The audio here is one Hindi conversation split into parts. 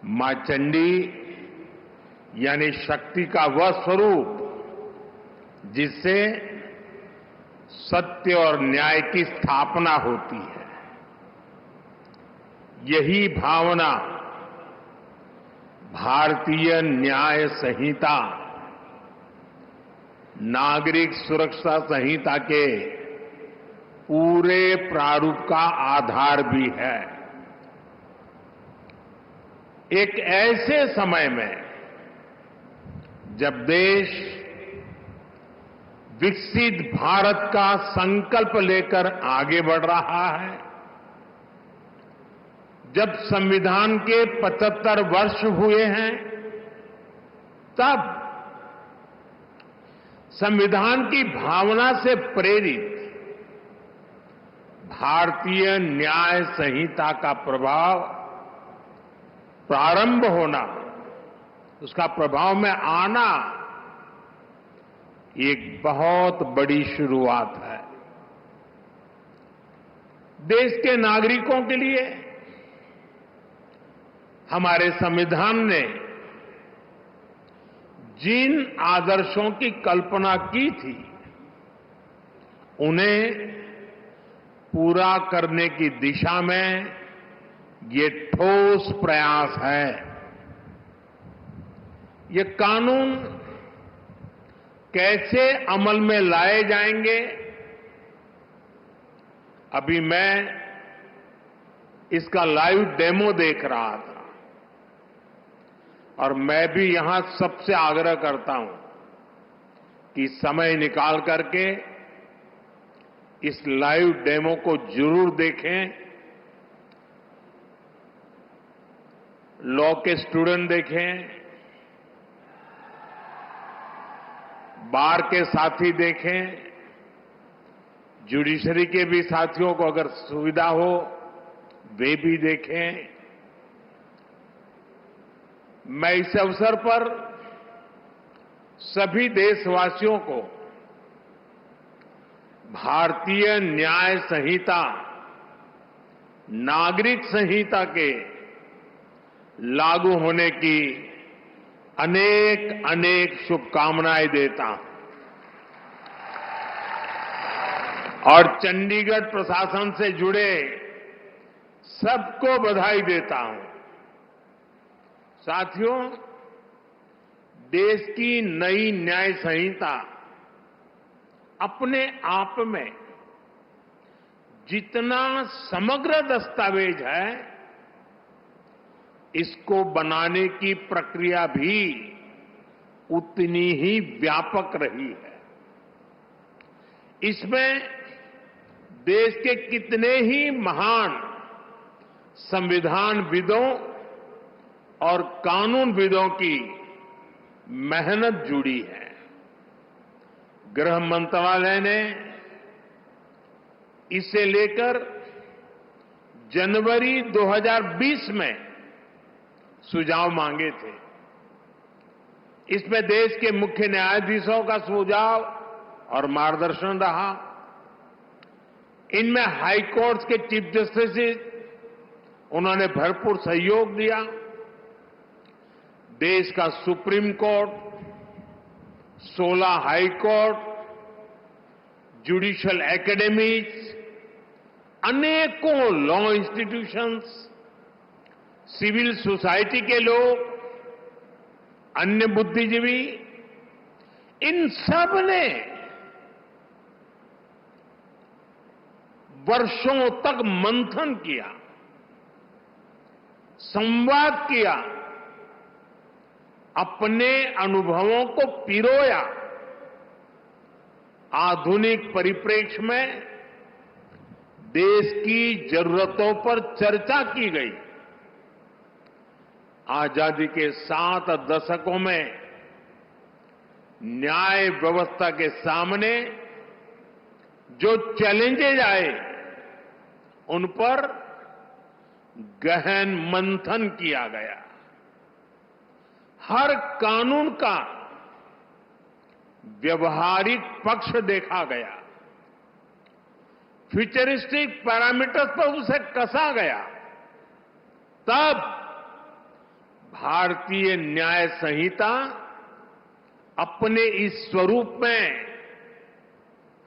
मां चंडी यानी शक्ति का वह स्वरूप जिससे सत्य और न्याय की स्थापना होती है। यही भावना भारतीय न्याय संहिता, नागरिक सुरक्षा संहिता के पूरे प्रारूप का आधार भी है। एक ऐसे समय में जब देश विकसित भारत का संकल्प लेकर आगे बढ़ रहा है, जब संविधान के 75 वर्ष हुए हैं, तब संविधान की भावना से प्रेरित भारतीय न्याय संहिता का प्रभाव प्रारंभ होना, उसका प्रभाव में आना एक बहुत बड़ी शुरुआत है। देश के नागरिकों के लिए हमारे संविधान ने जिन आदर्शों की कल्पना की थी, उन्हें पूरा करने की दिशा में ये ठोस प्रयास है। ये कानून कैसे अमल में लाए जाएंगे, अभी मैं इसका लाइव डेमो देख रहा था और मैं भी यहां सबसे आग्रह करता हूं कि समय निकाल करके इस लाइव डेमो को जरूर देखें। लॉ के स्टूडेंट देखें, बार के साथी देखें, जुडिशरी के भी साथियों को अगर सुविधा हो वे भी देखें। मैं इस अवसर पर सभी देशवासियों को भारतीय न्याय संहिता, नागरिक संहिता के लागू होने की अनेक अनेक शुभकामनाएं देता हूं और चंडीगढ़ प्रशासन से जुड़े सबको बधाई देता हूं। साथियों, देश की नई न्याय संहिता अपने आप में जितना समग्र दस्तावेज है, इसको बनाने की प्रक्रिया भी उतनी ही व्यापक रही है। इसमें देश के कितने ही महान संविधानविदों और कानूनविदों की मेहनत जुड़ी है। गृह मंत्रालय ने इसे लेकर जनवरी 2020 में सुझाव मांगे थे। इसमें देश के मुख्य न्यायाधीशों का सुझाव और मार्गदर्शन रहा। इनमें हाई कोर्ट्स के चीफ जस्टिस, उन्होंने भरपूर सहयोग दिया। देश का supreme court, 16 high court, judicial academies, अनेकों लॉ इंस्टीट्यूशंस, सिविल सोसाइटी के लोग, अन्य बुद्धिजीवी, इन सब ने वर्षों तक मंथन किया, संवाद किया, अपने अनुभवों को पिरोया। आधुनिक परिप्रेक्ष्य में देश की जरूरतों पर चर्चा की गई। आजादी के 7 दशकों में न्याय व्यवस्था के सामने जो चैलेंजेज आए, उन पर गहन मंथन किया गया। हर कानून का व्यवहारिक पक्ष देखा गया, फ्यूचरिस्टिक पैरामीटर्स पर उसे कसा गया। तब भारतीय न्याय संहिता अपने इस स्वरूप में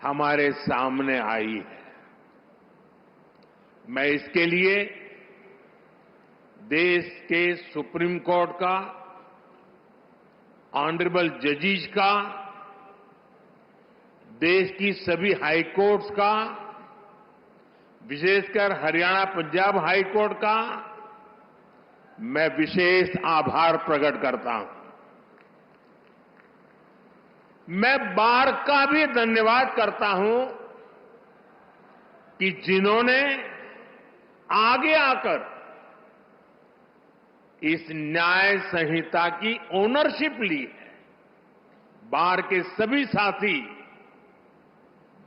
हमारे सामने आई है। मैं इसके लिए देश के सुप्रीम कोर्ट का, ऑनरेबल जजेस का, देश की सभी हाई कोर्ट्स का, विशेषकर हरियाणा पंजाब हाई कोर्ट का मैं विशेष आभार प्रकट करता हूं। मैं बार का भी धन्यवाद करता हूं कि जिन्होंने आगे आकर इस न्याय संहिता की ओनरशिप ली है। बार के सभी साथी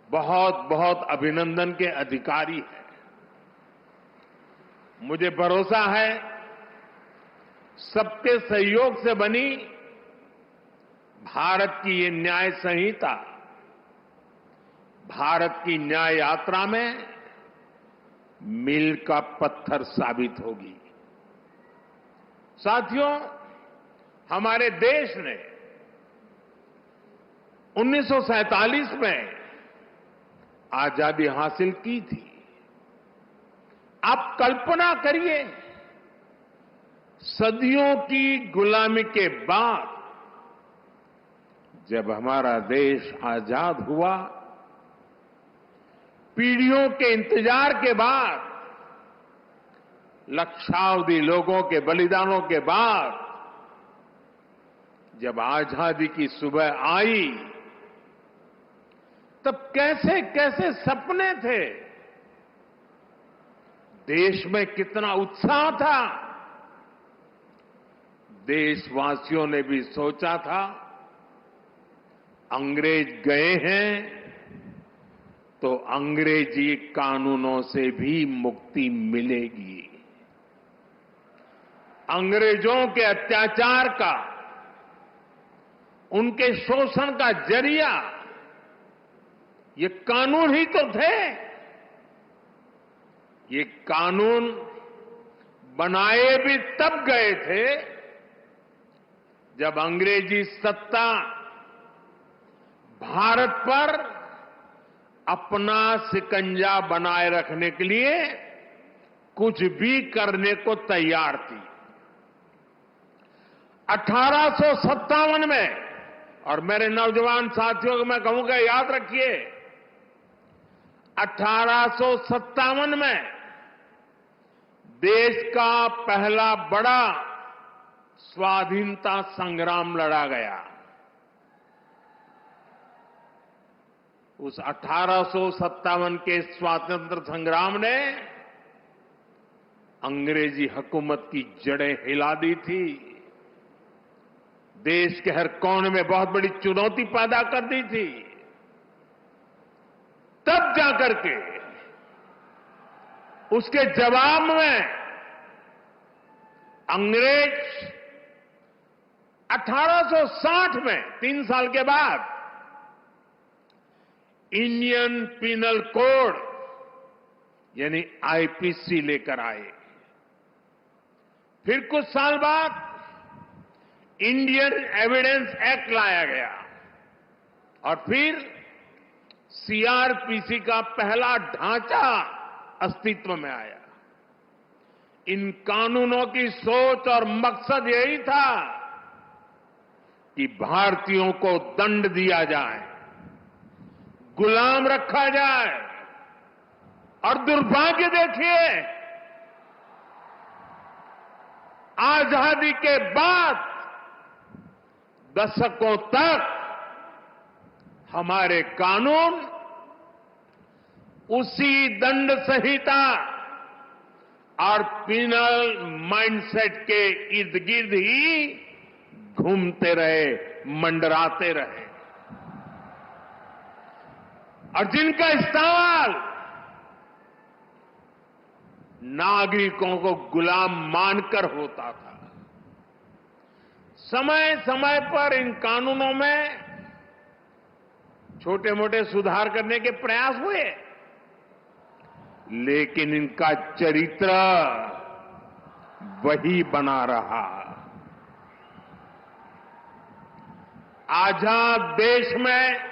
बहुत बहुत अभिनंदन के अधिकारी हैं। मुझे भरोसा है सबके सहयोग से बनी भारत की ये न्याय संहिता भारत की न्याय यात्रा में मील का पत्थर साबित होगी। साथियों, हमारे देश ने 1947 में आजादी हासिल की थी। आप कल्पना करिए, सदियों की गुलामी के बाद जब हमारा देश आजाद हुआ, पीढ़ियों के इंतजार के बाद, लक्षावधि लोगों के बलिदानों के बाद जब आजादी की सुबह आई, तब कैसे कैसे सपने थे, देश में कितना उत्साह था। देशवासियों ने भी सोचा था अंग्रेज गए हैं तो अंग्रेजी कानूनों से भी मुक्ति मिलेगी। अंग्रेजों के अत्याचार का, उनके शोषण का जरिया ये कानून ही तो थे। ये कानून बनाए भी तब गए थे जब अंग्रेजी सत्ता भारत पर अपना शिकंजा बनाए रखने के लिए कुछ भी करने को तैयार थी। 1857 में, और मेरे नौजवान साथियों को मैं कहूंगा याद रखिए, 1857 में देश का पहला बड़ा स्वाधीनता संग्राम लड़ा गया। उस 1857 के स्वातंत्र संग्राम ने अंग्रेजी हुकूमत की जड़ें हिला दी थी। देश के हर कोने में बहुत बड़ी चुनौती पैदा कर दी थी। तब जाकर के उसके जवाब में अंग्रेज 1860 में, 3 साल के बाद, इंडियन पिनल कोड यानी आईपीसी लेकर आए। फिर कुछ साल बाद इंडियन एविडेंस एक्ट लाया गया और फिर सीआरपीसी का पहला ढांचा अस्तित्व में आया। इन कानूनों की सोच और मकसद यही था कि भारतीयों को दंड दिया जाए, गुलाम रखा जाए। और दुर्भाग्य देखिए, आजादी के बाद दशकों तक हमारे कानून उसी दंड संहिता और पिनल माइंडसेट के इर्द गिर्द ही घूमते रहे, मंडराते रहे। और जिनका इस्तेमाल नागरिकों को गुलाम मानकर होता था। समय समय पर इन कानूनों में छोटे मोटे सुधार करने के प्रयास हुए, लेकिन इनका चरित्र वही बना रहा। आजाद देश में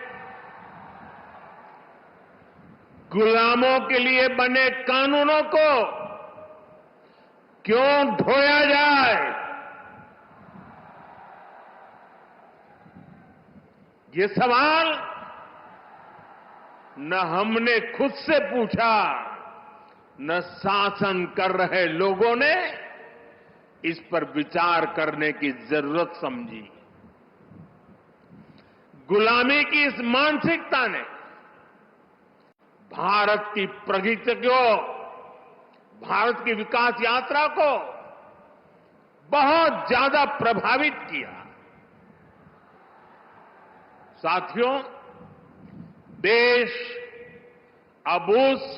गुलामों के लिए बने कानूनों को क्यों ढोया जाए? ये सवाल न हमने खुद से पूछा, न शासन कर रहे लोगों ने इस पर विचार करने की जरूरत समझी। गुलामी की इस मानसिकता ने भारत की प्रगति को, भारत की विकास यात्रा को बहुत ज्यादा प्रभावित किया। साथियों, देश अब उस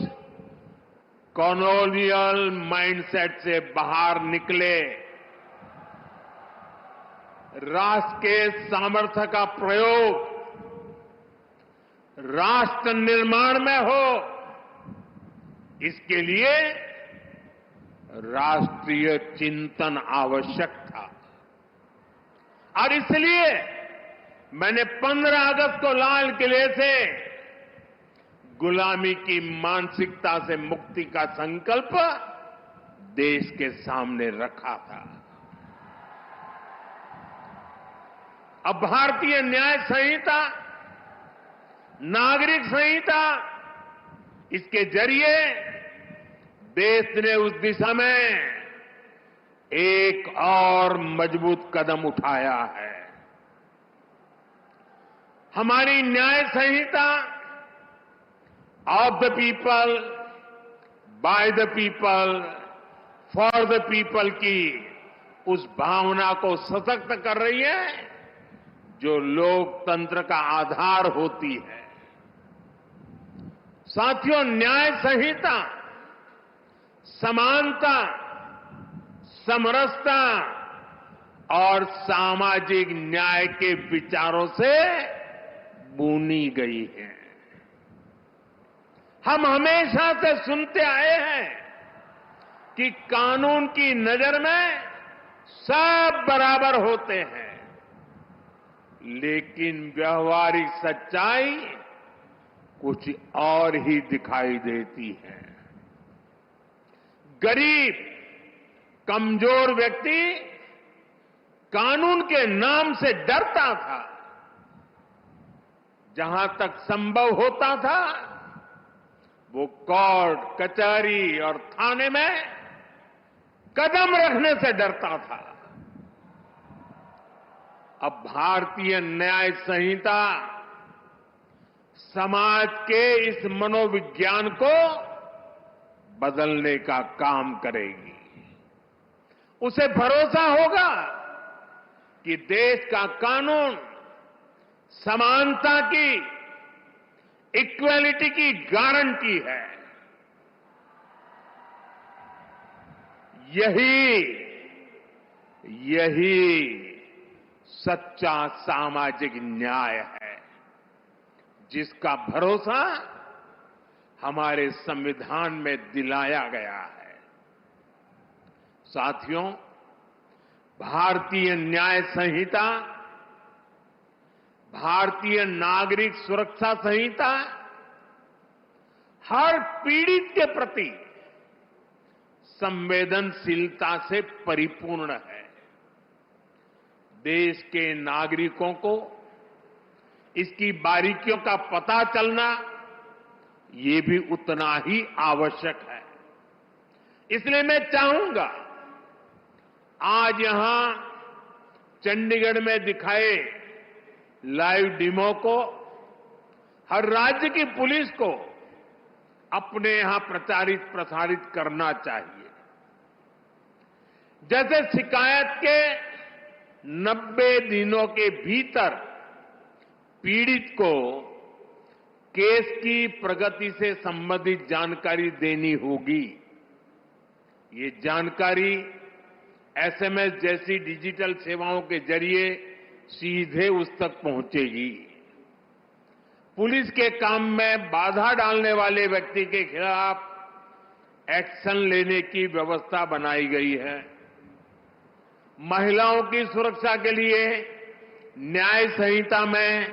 कॉलोनियल माइंडसेट से बाहर निकले, राष्ट्र के सामर्थ्य का प्रयोग राष्ट्र निर्माण में हो, इसके लिए राष्ट्रीय चिंतन आवश्यक था। और इसलिए मैंने 15 अगस्त को लाल किले से गुलामी की मानसिकता से मुक्ति का संकल्प देश के सामने रखा था। अब भारतीय न्याय संहिता, नागरिक संहिता, इसके जरिए देश ने उस दिशा में एक और मजबूत कदम उठाया है। हमारी न्याय संहिता of the people, by the people, for the people की उस भावना को सशक्त कर रही है जो लोकतंत्र का आधार होती है। साथियों, न्याय संहिता समानता, समरसता और सामाजिक न्याय के विचारों से बुनी गई है। हम हमेशा से सुनते आए हैं कि कानून की नजर में सब बराबर होते हैं, लेकिन व्यवहारिक सच्चाई कुछ और ही दिखाई देती है। गरीब, कमजोर व्यक्ति कानून के नाम से डरता था। जहां तक संभव होता था वो कोर्ट, कचहरी और थाने में कदम रखने से डरता था। अब भारतीय न्याय संहिता समाज के इस मनोविज्ञान को बदलने का काम करेगी। उसे भरोसा होगा कि देश का कानून समानता की, इक्वालिटी की गारंटी है। यही सच्चा सामाजिक न्याय है, जिसका भरोसा हमारे संविधान में दिलाया गया है। साथियों, भारतीय न्याय संहिता, भारतीय नागरिक सुरक्षा संहिता हर पीड़ित के प्रति संवेदनशीलता से परिपूर्ण है। देश के नागरिकों को इसकी बारीकियों का पता चलना ये भी उतना ही आवश्यक है। इसलिए मैं चाहूंगा आज यहां चंडीगढ़ में दिखाए लाइव डेमो को हर राज्य की पुलिस को अपने यहां प्रसारित करना चाहिए। जैसे शिकायत के 90 दिनों के भीतर पीड़ित को केस की प्रगति से संबंधित जानकारी देनी होगी। ये जानकारी एसएमएस जैसी डिजिटल सेवाओं के जरिए सीधे उस तक पहुंचेगी। पुलिस के काम में बाधा डालने वाले व्यक्ति के खिलाफ एक्शन लेने की व्यवस्था बनाई गई है। महिलाओं की सुरक्षा के लिए न्याय संहिता में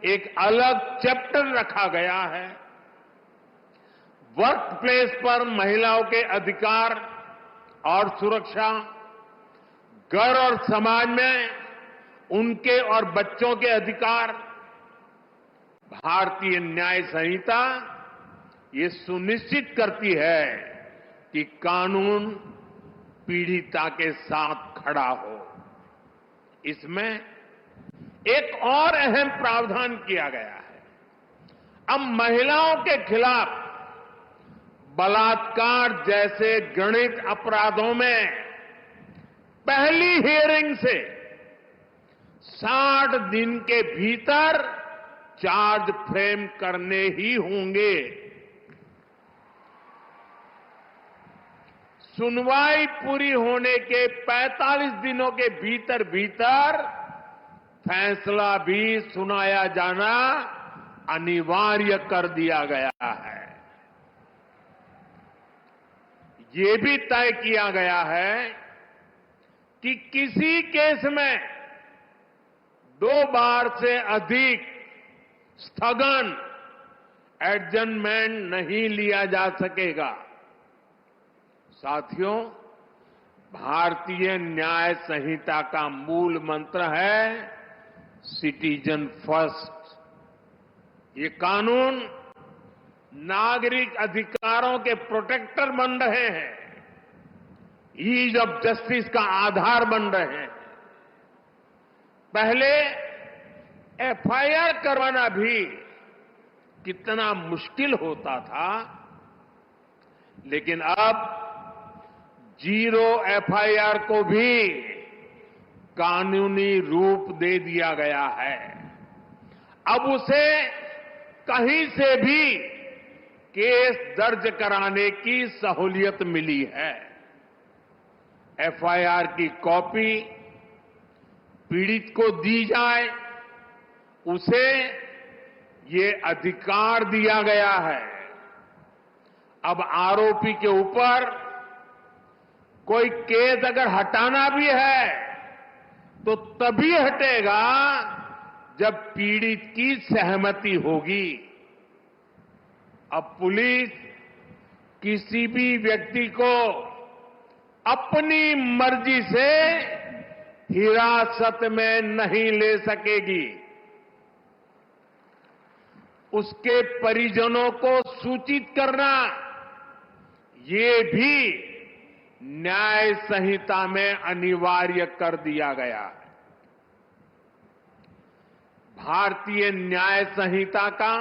एक अलग चैप्टर रखा गया है। वर्क प्लेस पर महिलाओं के अधिकार और सुरक्षा, घर और समाज में उनके और बच्चों के अधिकार। भारतीय न्याय संहिता ये सुनिश्चित करती है कि कानून पीड़िता के साथ खड़ा हो। इसमें एक और अहम प्रावधान किया गया है। अब महिलाओं के खिलाफ बलात्कार जैसे घृणित अपराधों में पहली हियरिंग से 60 दिन के भीतर चार्ज फ्रेम करने ही होंगे। सुनवाई पूरी होने के 45 दिनों के भीतर भीतर फैसला भी सुनाया जाना अनिवार्य कर दिया गया है। ये भी तय किया गया है कि किसी केस में 2 बार से अधिक स्थगन एडजमेंट नहीं लिया जा सकेगा। साथियों, भारतीय न्याय संहिता का मूल मंत्र है सिटीजन फर्स्ट। ये कानून नागरिक अधिकारों के प्रोटेक्टर बन रहे हैं, ईज ऑफ जस्टिस का आधार बन रहे हैं। पहले एफआईआर करवाना भी कितना मुश्किल होता था, लेकिन अब जीरो एफआईआर को भी कानूनी रूप दे दिया गया है। अब उसे कहीं से भी केस दर्ज कराने की सहूलियत मिली है। एफआईआर की कॉपी पीड़ित को दी जाए, उसे ये अधिकार दिया गया है। अब आरोपी के ऊपर कोई केस अगर हटाना भी है तो तभी हटेगा जब पीड़ित की सहमति होगी। अब पुलिस किसी भी व्यक्ति को अपनी मर्जी से हिरासत में नहीं ले सकेगी। उसके परिजनों को सूचित करना, ये भी न्याय संहिता में अनिवार्य कर दिया गया है। भारतीय न्याय संहिता का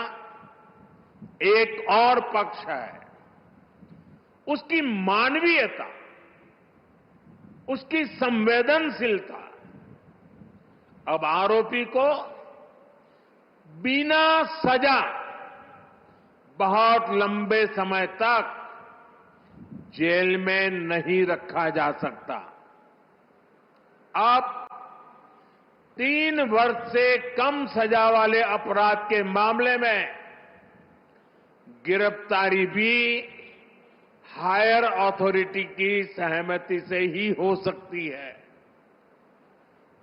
एक और पक्ष है उसकी मानवीयता, उसकी संवेदनशीलता। अब आरोपी को बिना सजा बहुत लंबे समय तक जेल में नहीं रखा जा सकता। अब 3 वर्ष से कम सजा वाले अपराध के मामले में गिरफ्तारी भी हायर अथॉरिटी की सहमति से ही हो सकती है।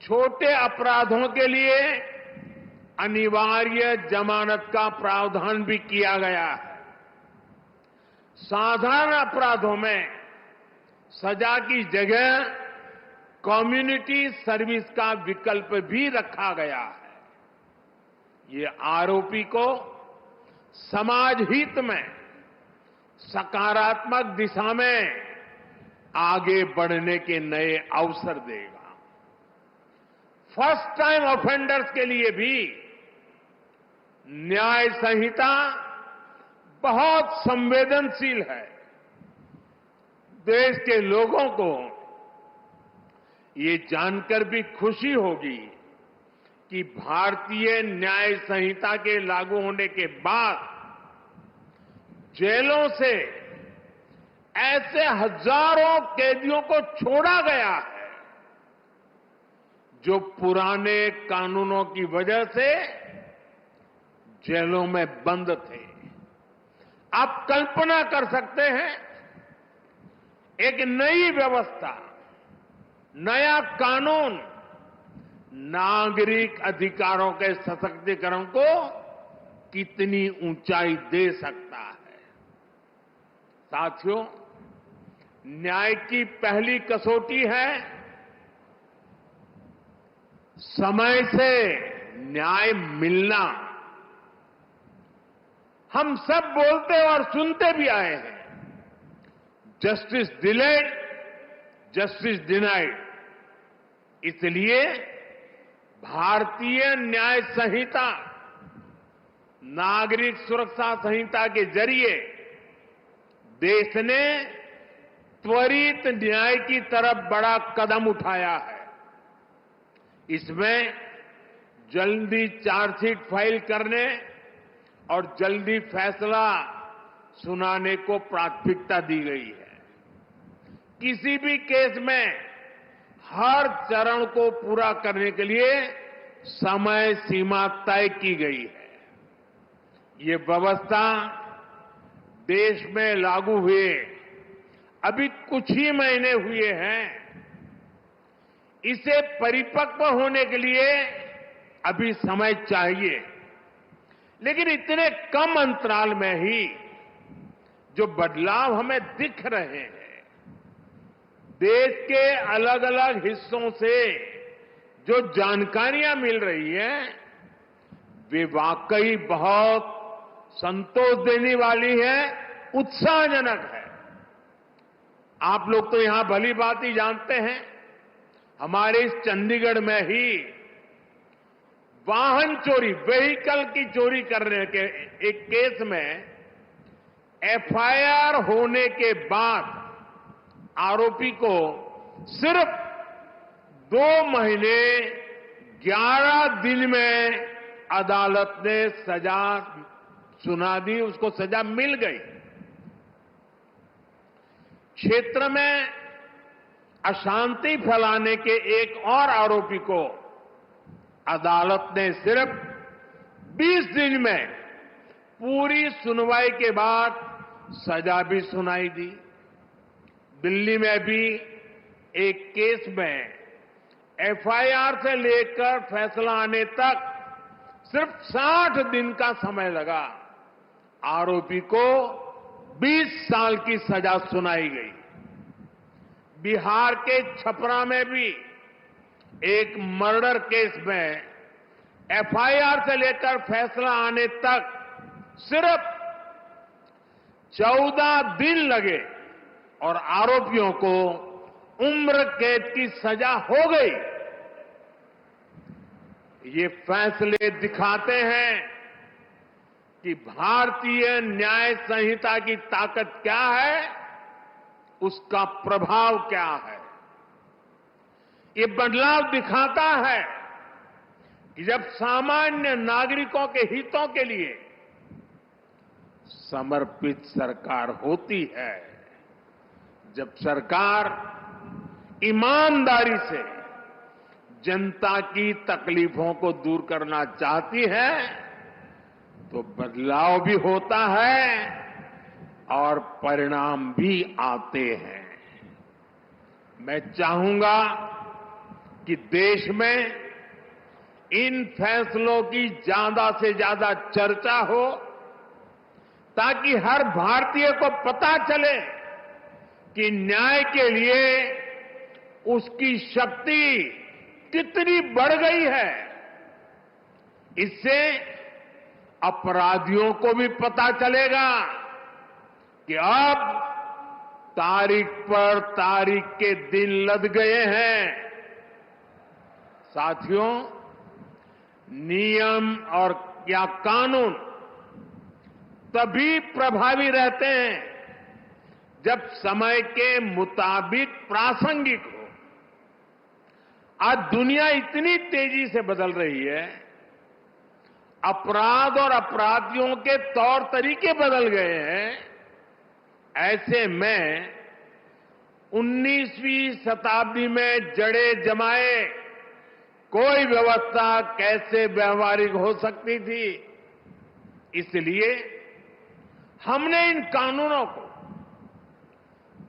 छोटे अपराधों के लिए अनिवार्य जमानत का प्रावधान भी किया गया है। साधारण अपराधों में सजा की जगह कम्युनिटी सर्विस का विकल्प भी रखा गया है। ये आरोपी को समाज हित में सकारात्मक दिशा में आगे बढ़ने के नए अवसर देगा। फर्स्ट टाइम ऑफेंडर्स के लिए भी न्याय संहिता बहुत संवेदनशील है। देश के लोगों को ये जानकर भी खुशी होगी कि भारतीय न्याय संहिता के लागू होने के बाद जेलों से ऐसे हजारों कैदियों को छोड़ा गया है जो पुराने कानूनों की वजह से जेलों में बंद थे। आप कल्पना कर सकते हैं, एक नई व्यवस्था, नया कानून नागरिक अधिकारों के सशक्तिकरण को कितनी ऊंचाई दे सकता है। साथियों, न्याय की पहली कसौटी है समय से न्याय मिलना। हम सब बोलते और सुनते भी आए हैं, जस्टिस डिलेड, जस्टिस डिनाइड। इसलिए भारतीय न्याय संहिता, नागरिक सुरक्षा संहिता के जरिए देश ने त्वरित न्याय की तरफ बड़ा कदम उठाया है। इसमें जल्दी चार्जशीट फाइल करने और जल्दी फैसला सुनाने को प्राथमिकता दी गई है। किसी भी केस में हर चरण को पूरा करने के लिए समय सीमा तय की गई है। ये व्यवस्था देश में लागू हुए अभी कुछ ही महीने हुए हैं। इसे परिपक्व होने के लिए अभी समय चाहिए, लेकिन इतने कम अंतराल में ही जो बदलाव हमें दिख रहे हैं, देश के अलग अलग हिस्सों से जो जानकारियां मिल रही हैं, वे वाकई बहुत संतोष देने वाली है, उत्साहजनक है। आप लोग तो यहां भली बात ही जानते हैं, हमारे इस चंडीगढ़ में ही वाहन चोरी, व्हीकल की चोरी करने के एक केस में एफआईआर होने के बाद आरोपी को सिर्फ 2 महीने 11 दिन में अदालत ने सजा सुना दी, उसको सजा मिल गई। क्षेत्र में अशांति फैलाने के एक और आरोपी को अदालत ने सिर्फ 20 दिन में पूरी सुनवाई के बाद सजा भी सुनाई दी। दिल्ली में भी एक केस में एफआईआर से लेकर फैसला आने तक सिर्फ 60 दिन का समय लगा। आरोपी को 20 साल की सजा सुनाई गई। बिहार के छपरा में भी एक मर्डर केस में एफआईआर से लेकर फैसला आने तक सिर्फ 14 दिन लगे और आरोपियों को उम्र कैद की सजा हो गई। ये फैसले दिखाते हैं कि भारतीय न्याय संहिता की ताकत क्या है, उसका प्रभाव क्या है। ये बदलाव दिखाता है कि जब सामान्य नागरिकों के हितों के लिए समर्पित सरकार होती है, जब सरकार ईमानदारी से जनता की तकलीफों को दूर करना चाहती है, तो बदलाव भी होता है और परिणाम भी आते हैं। मैं चाहूंगा कि देश में इन फैसलों की ज्यादा से ज्यादा चर्चा हो, ताकि हर भारतीय को पता चले कि न्याय के लिए उसकी शक्ति कितनी बढ़ गई है। इससे अपराधियों को भी पता चलेगा कि अब तारीख पर तारीख के दिन लद गए हैं। साथियों, नियम और या कानून तभी प्रभावी रहते हैं जब समय के मुताबिक प्रासंगिक हो। आज दुनिया इतनी तेजी से बदल रही है, अपराध और अपराधियों के तौर तरीके बदल गए हैं। ऐसे में 19वीं शताब्दी में जड़े जमाए कोई व्यवस्था कैसे व्यवहारिक हो सकती थी। इसलिए हमने इन कानूनों को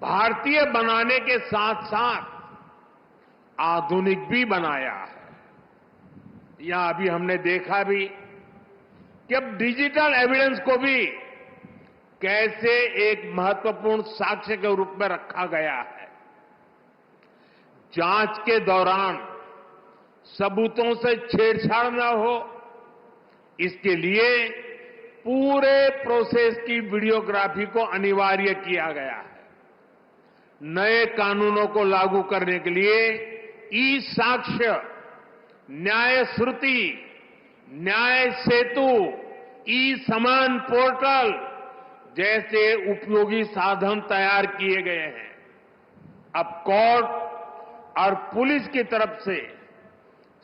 भारतीय बनाने के साथ साथ आधुनिक भी बनाया है। यहां अभी हमने देखा भी कि अब डिजिटल एविडेंस को भी कैसे एक महत्वपूर्ण साक्ष्य के रूप में रखा गया है। जांच के दौरान सबूतों से छेड़छाड़ न हो, इसके लिए पूरे प्रोसेस की वीडियोग्राफी को अनिवार्य किया गया है। नए कानूनों को लागू करने के लिए ई साक्ष्य, न्याय श्रुति, न्याय सेतु, ई समान पोर्टल जैसे उपयोगी साधन तैयार किए गए हैं। अब कोर्ट और पुलिस की तरफ से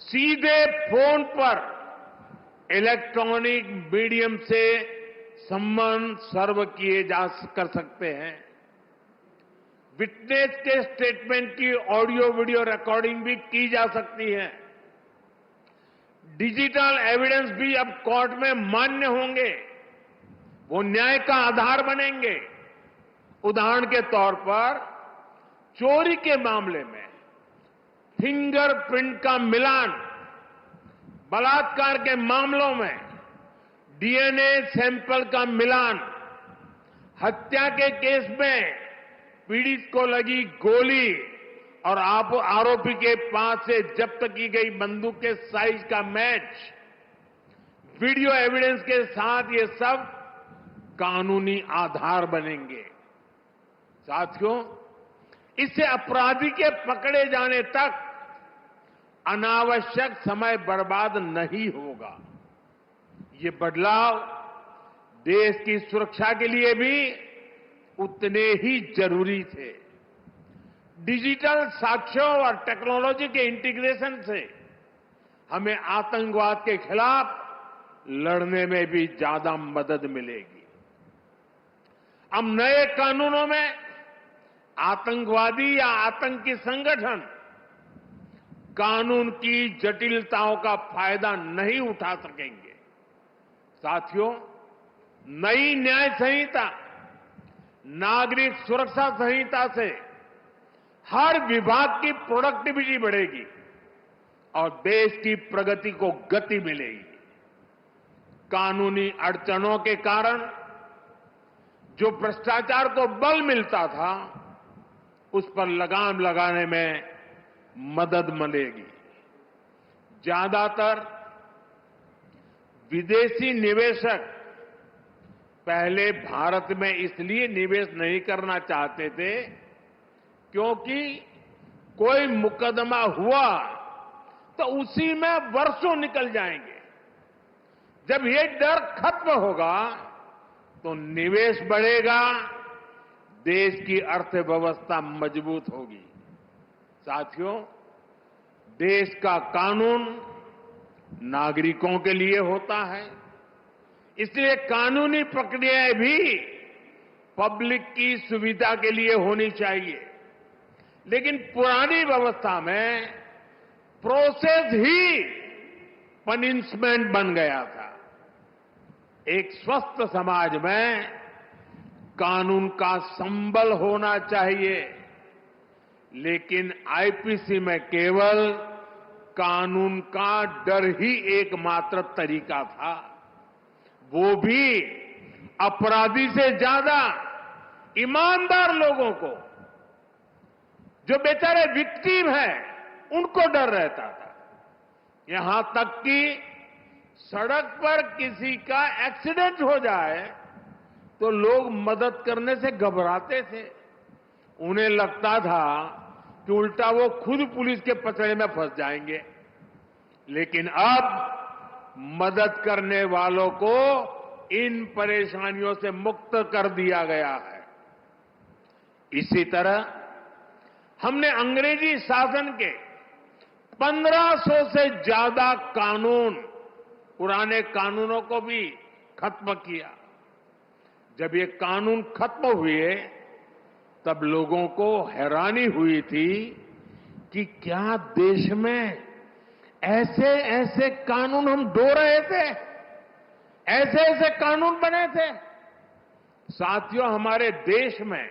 सीधे फोन पर इलेक्ट्रॉनिक मीडियम से सम्मन सर्व किए जा कर सकते हैं। विटनेस के स्टेटमेंट की ऑडियो वीडियो रिकॉर्डिंग भी की जा सकती है। डिजिटल एविडेंस भी अब कोर्ट में मान्य होंगे, वो न्याय का आधार बनेंगे। उदाहरण के तौर पर चोरी के मामले में फिंगरप्रिंट का मिलान, बलात्कार के मामलों में डीएनए सैंपल का मिलान, हत्या के केस में पीड़ित को लगी गोली और आरोपी के पास से जब्त की गई बंदूक के साइज का मैच, वीडियो एविडेंस के साथ ये सब कानूनी आधार बनेंगे। साथियों, इससे अपराधी के पकड़े जाने तक अनावश्यक समय बर्बाद नहीं होगा। ये बदलाव देश की सुरक्षा के लिए भी उतने ही जरूरी थे। डिजिटल साक्ष्यों और टेक्नोलॉजी के इंटीग्रेशन से हमें आतंकवाद के खिलाफ लड़ने में भी ज्यादा मदद मिलेगी। अब नए कानूनों में आतंकवादी या आतंकी संगठन कानून की जटिलताओं का फायदा नहीं उठा सकेंगे। साथियों, नई न्याय संहिता, नागरिक सुरक्षा संहिता से हर विभाग की प्रोडक्टिविटी बढ़ेगी और देश की प्रगति को गति मिलेगी। कानूनी अड़चनों के कारण जो भ्रष्टाचार को बल मिलता था, उस पर लगाम लगाने में मदद मिलेगी। ज्यादातर विदेशी निवेशक पहले भारत में इसलिए निवेश नहीं करना चाहते थे क्योंकि कोई मुकदमा हुआ तो उसी में वर्षों निकल जाएंगे। जब ये डर खत्म होगा तो निवेश बढ़ेगा, देश की अर्थव्यवस्था मजबूत होगी। साथियों, देश का कानून नागरिकों के लिए होता है, इसलिए कानूनी प्रक्रियाएं भी पब्लिक की सुविधा के लिए होनी चाहिए। लेकिन पुरानी व्यवस्था में प्रोसेस ही पनिशमेंट बन गया था। एक स्वस्थ समाज में कानून का संबल होना चाहिए, लेकिन आईपीसी में केवल कानून का डर ही एकमात्र तरीका था। वो भी अपराधी से ज्यादा ईमानदार लोगों को, जो बेचारे विक्टिम हैं, उनको डर रहता था। यहां तक कि सड़क पर किसी का एक्सीडेंट हो जाए तो लोग मदद करने से घबराते थे। उन्हें लगता था कि उल्टा वो खुद पुलिस के पचड़े में फंस जाएंगे। लेकिन अब मदद करने वालों को इन परेशानियों से मुक्त कर दिया गया है। इसी तरह हमने अंग्रेजी शासन के 1500 से ज्यादा कानून, पुराने कानूनों को भी खत्म किया। जब ये कानून खत्म हुए तब लोगों को हैरानी हुई थी कि क्या देश में ऐसे ऐसे कानून हम ढो रहे थे, ऐसे ऐसे कानून बने थे। साथियों, हमारे देश में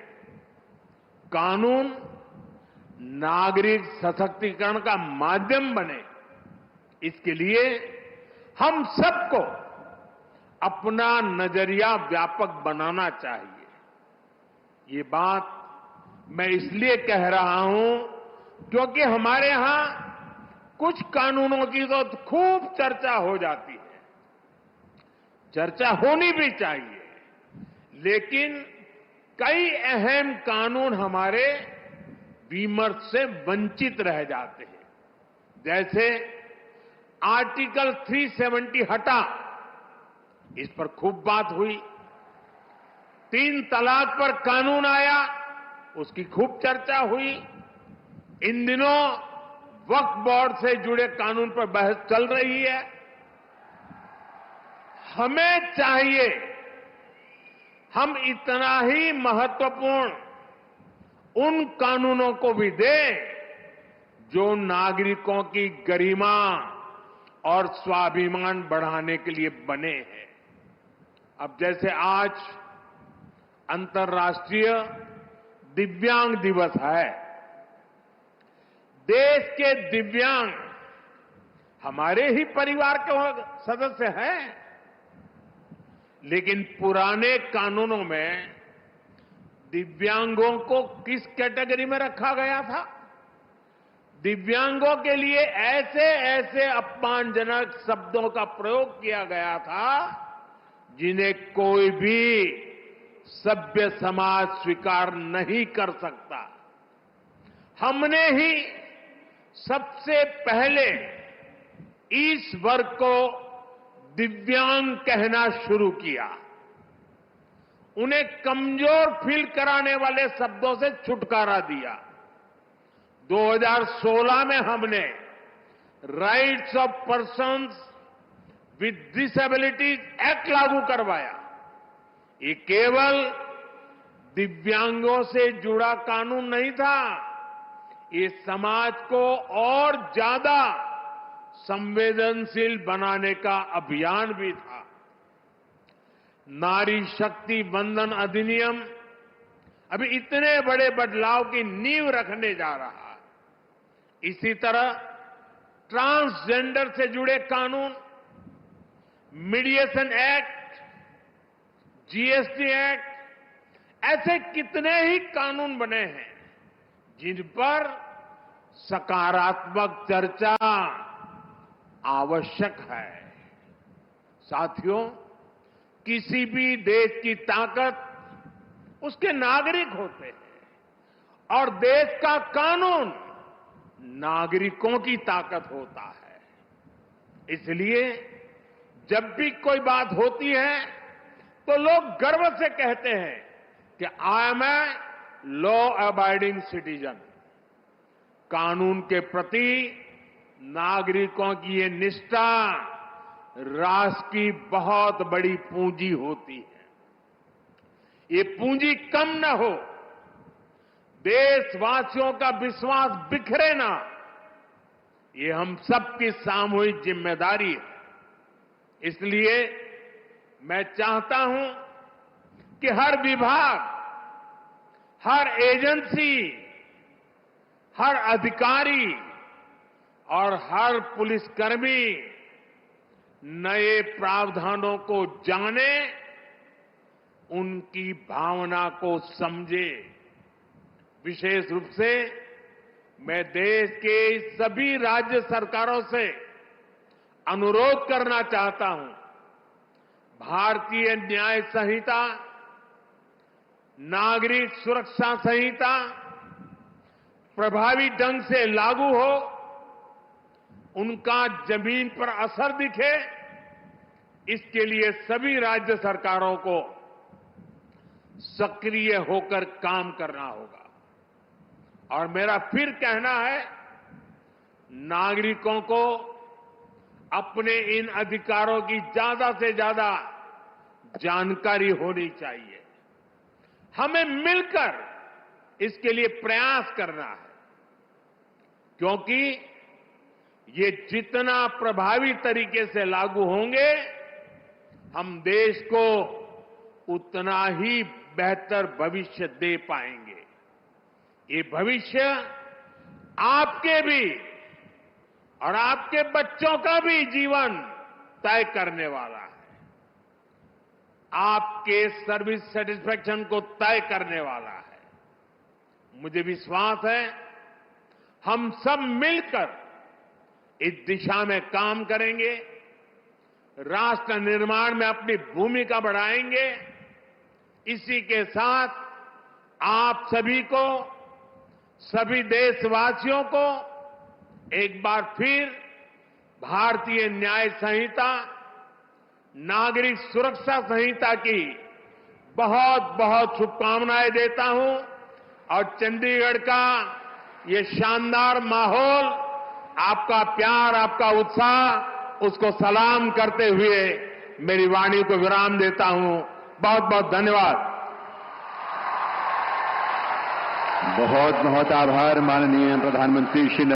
कानून नागरिक सशक्तिकरण का माध्यम बने, इसके लिए हम सबको अपना नजरिया व्यापक बनाना चाहिए। ये बात मैं इसलिए कह रहा हूं क्योंकि हमारे यहां कुछ कानूनों की तो खूब चर्चा हो जाती है, चर्चा होनी भी चाहिए, लेकिन कई अहम कानून हमारे विमर्श से वंचित रह जाते हैं। जैसे आर्टिकल 370 हटा, इस पर खूब बात हुई। 3 तलाक पर कानून आया, उसकी खूब चर्चा हुई। इन दिनों वक्फ बोर्ड से जुड़े कानून पर बहस चल रही है। हमें चाहिए हम इतना ही महत्वपूर्ण उन कानूनों को भी दें जो नागरिकों की गरिमा और स्वाभिमान बढ़ाने के लिए बने हैं। अब जैसे आज अंतर्राष्ट्रीय दिव्यांग दिवस है। देश के दिव्यांग हमारे ही परिवार के सदस्य हैं, लेकिन पुराने कानूनों में दिव्यांगों को किस कैटेगरी में रखा गया था? दिव्यांगों के लिए ऐसे ऐसे अपमानजनक शब्दों का प्रयोग किया गया था जिन्हें कोई भी सभ्य समाज स्वीकार नहीं कर सकता। हमने ही सबसे पहले इस वर्ग को दिव्यांग कहना शुरू किया। उन्हें कमजोर फील कराने वाले शब्दों से छुटकारा दिया। 2016 में हमने rights of persons with disabilities act लागू करवाया। ये केवल दिव्यांगों से जुड़ा कानून नहीं था, ये समाज को और ज्यादा संवेदनशील बनाने का अभियान भी था। नारी शक्ति वंदन अधिनियम अभी इतने बड़े बदलाव की नींव रखने जा रहा है। इसी तरह ट्रांसजेंडर से जुड़े कानून, मीडिएशन एक्ट, जीएसटी एक्ट, ऐसे कितने ही कानून बने हैं जिन पर सकारात्मक चर्चा आवश्यक है। साथियों, किसी भी देश की ताकत उसके नागरिक होते हैं और देश का कानून नागरिकों की ताकत होता है। इसलिए जब भी कोई बात होती है तो लोग गर्व से कहते हैं कि I am a law abiding citizen. कानून के प्रति नागरिकों की ये निष्ठा राष्ट्र की बहुत बड़ी पूंजी होती है। ये पूंजी कम न हो, देशवासियों का विश्वास बिखरे ना, ये हम सबकी सामूहिक जिम्मेदारी है। इसलिए मैं चाहता हूं कि हर विभाग, हर एजेंसी, हर अधिकारी और हर पुलिसकर्मी नए प्रावधानों को जाने, उनकी भावना को समझे। विशेष रूप से मैं देश के सभी राज्य सरकारों से अनुरोध करना चाहता हूं, भारतीय न्याय संहिता, नागरिक सुरक्षा संहिता प्रभावी ढंग से लागू हो, उनका जमीन पर असर दिखे, इसके लिए सभी राज्य सरकारों को सक्रिय होकर काम करना होगा। और मेरा फिर कहना है, नागरिकों को अपने इन अधिकारों की ज्यादा से ज्यादा जानकारी होनी चाहिए। हमें मिलकर इसके लिए प्रयास करना है, क्योंकि ये जितना प्रभावी तरीके से लागू होंगे, हम देश को उतना ही बेहतर भविष्य दे पाएंगे। ये भविष्य आपके भी और आपके बच्चों का भी जीवन तय करने वाला है। आपके सर्विस सेटिस्फैक्शन को तय करने वाला है। मुझे विश्वास है हम सब मिलकर इस दिशा में काम करेंगे, राष्ट्र निर्माण में अपनी भूमिका बढ़ाएंगे। इसी के साथ आप सभी को, सभी देशवासियों को एक बार फिर भारतीय न्याय संहिता, नागरिक सुरक्षा संहिता की बहुत बहुत शुभकामनाएं देता हूं और चंडीगढ़ का ये शानदार माहौल, आपका प्यार, आपका उत्साह, उसको सलाम करते हुए मेरी वाणी को विराम देता हूं। बहुत बहुत धन्यवाद। बहुत बहुत आभार माननीय प्रधानमंत्री श्री